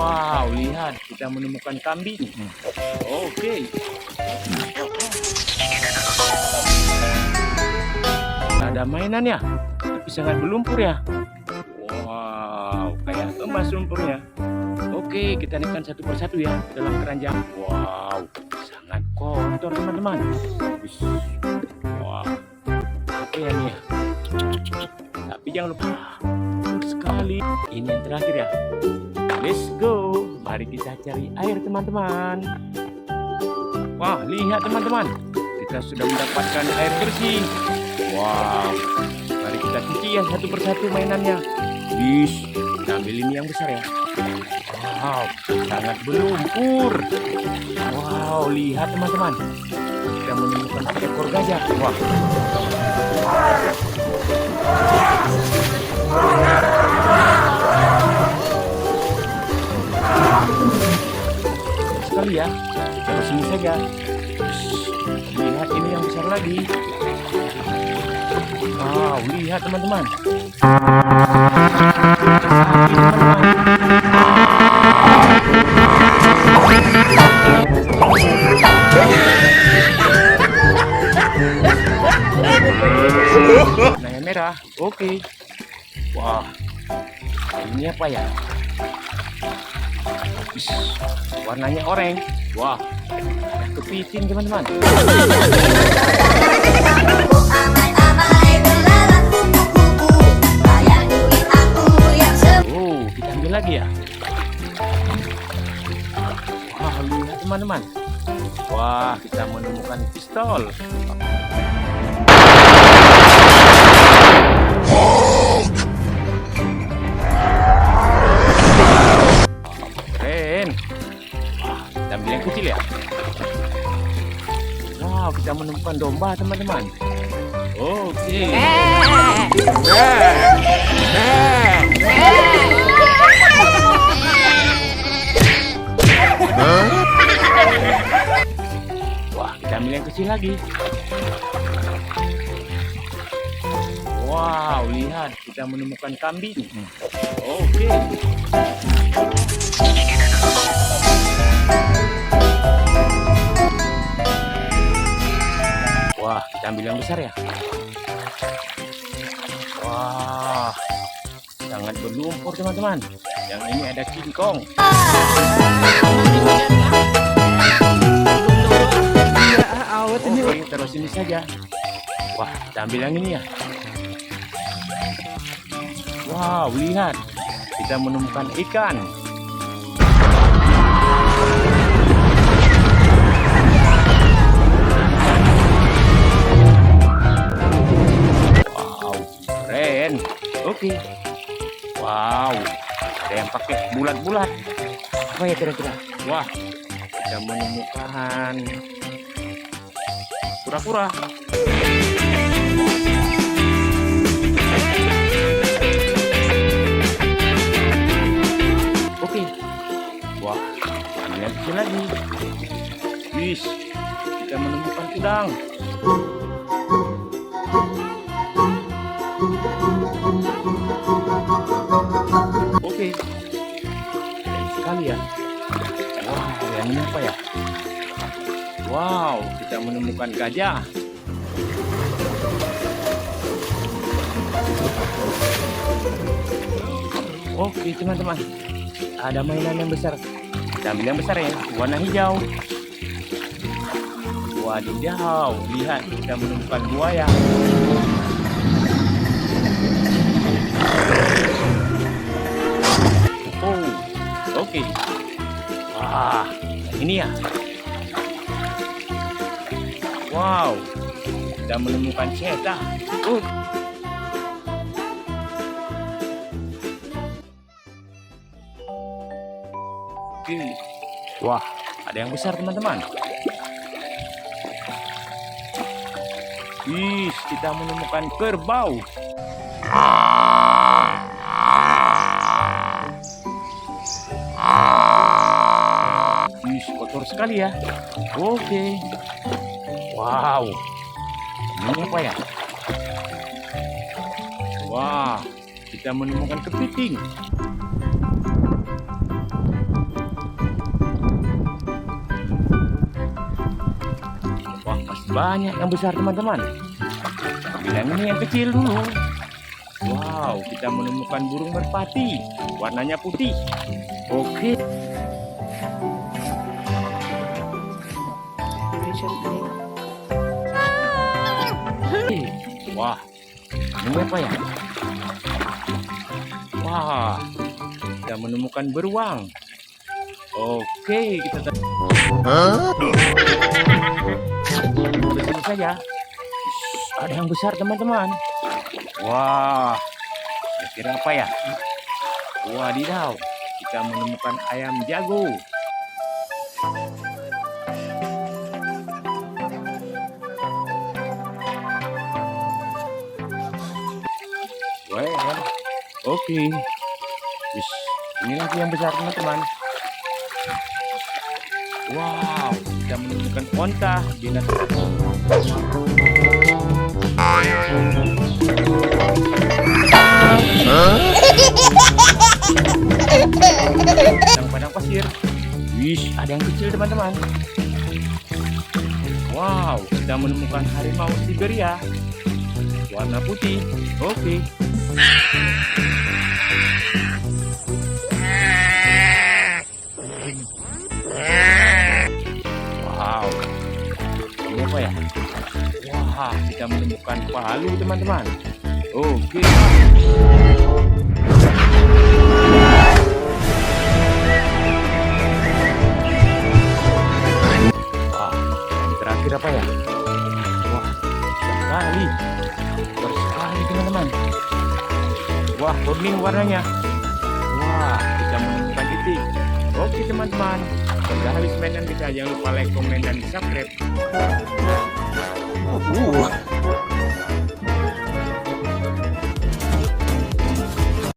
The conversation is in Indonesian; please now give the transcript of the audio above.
Wow, lihat kita menemukan kambing. Oke. Ada mainannya, tapi sangat berlumpur ya. Wow, kayak emas lumpurnya. Oke, kita naikkan satu persatu ya ke dalam keranjang. Wow, sangat kotor teman-teman. Wah, apa ya nih ya? Tapi jangan lupa sekali. Ini yang terakhir ya. Let's go. Mari kita cari air teman-teman. Wah, lihat teman-teman. Kita sudah mendapatkan air bersih. Wow. Mari kita cuci ya satu persatu mainannya. Bis, kita ambil ini yang besar ya. Wow, sangat berlumpur. Wow, lihat teman-teman. Kita menemukan ekor gajah. Wah. Sekali ya, terus ini saja. Lihat ini yang besar lagi. Wow, lihat teman-teman. Warnanya merah, oke. Wah, ini apa ya? Warnanya oranye. Wah, kepiting teman-teman. Oh, kita ambil lagi ya. Wah, lihat teman-teman. Wah, kita menemukan pistol. Keren. Wah, kita ambil yang kecil ya. Wow, kita menemukan domba teman-teman. Oke. Wah, kita ambil yang kecil lagi. Wow, lihat kita menemukan kambing. Oke. Wah, kita ambil yang besar ya. Wah, sangat berlumpur teman-teman. Yang ini ada King Kong. Oke, terus ini saja. Wah, kita ambil yang ini ya. Wow, lihat. Kita menemukan ikan. Wow, keren. Oke. Wow, ada yang pakai bulat-bulat. Apa ya kira-kira? Wah, kita menemukan kura-kura. Oke. Wah, ambil yang kecil lagi. Wis, kita menemukan udang. Oke. Keren sekali ya. Wah, yang ini apa ya? Wow, kita menemukan gajah. Oke teman-teman, ada mainan yang besar. Kita ambil yang besar ya, warna hijau. Wadidaw, lihat kita menemukan buaya. Oh, oke. Wah, ini ya. Wow, kita menemukan cheetah. Oke. Wah, ada yang besar teman-teman. Wih, kita menemukan kerbau. Wih, kotor sekali ya. Oke. Wow, ini apa ya? Wah, kita menemukan kepiting. banyak yang besar teman-teman. Bilang ini yang kecil dulu. Wow, kita menemukan burung merpati. Warnanya putih. Oke. Wah, ini apa ya? Wah, kita menemukan beruang. Oke, kita bersini saja. Ada yang besar teman-teman. Wah, kira-kira apa ya? Wadidaw, kita menemukan ayam jago. Well, oke. Ini lagi yang besar teman-teman. Wow, kita menemukan onta binatang. Yang padang pasir. Wih, ada yang kecil teman-teman. Wow, kita menemukan harimau Siberia. Warna putih. Oke. Wow. Ini apa ya? Wah, kita menemukan palu teman-teman. Oke. Wah, yang terakhir apa ya? Wah, sekali. Sekali teman-teman. Wah, kuning warnanya. Wah, kita menemukan titik. Oke teman-teman, sudah habis mainan kita, jangan lupa like, komen, dan subscribe.